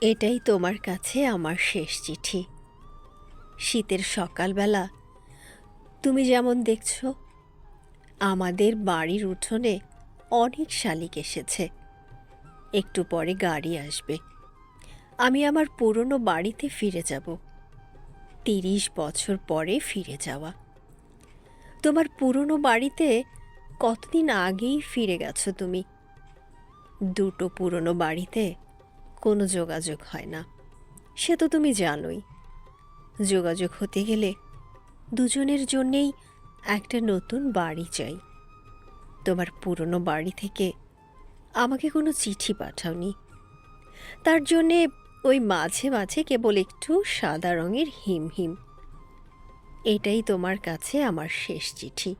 এটাই তোমার কাছে আমার শেষ চিঠি। শীতের সকালবেলা তুমি যেমন দেখছো, আমাদের বাড়ির উঠোনে অনেক শালিক এসেছে। একটু পরে গাড়ি আসবে। আমি আমার পুরনো বাড়িতে ফিরে যাব। ৩০ বছর পরে ফিরে যাওয়া। তোমার পুরনো বাড়িতে কতদিন আগেই ফিরে গেছো তুমি। দুটো পুরনো বাড়িতে কোনো যোগাযোগ হয় না, সে তো তুমি জানোই। যোগাযোগ হতে গেলে দুজনের জন্যেই একটা নতুন বাড়ি চাই। তোমার পুরনো বাড়ি থেকে আমাকে কোনো চিঠি পাঠাওনি, তার জন্যে ওই মাঝে মাঝে কেবল একটু সাদা রঙের হিম হিম। এটাই তোমার কাছে আমার শেষ চিঠি।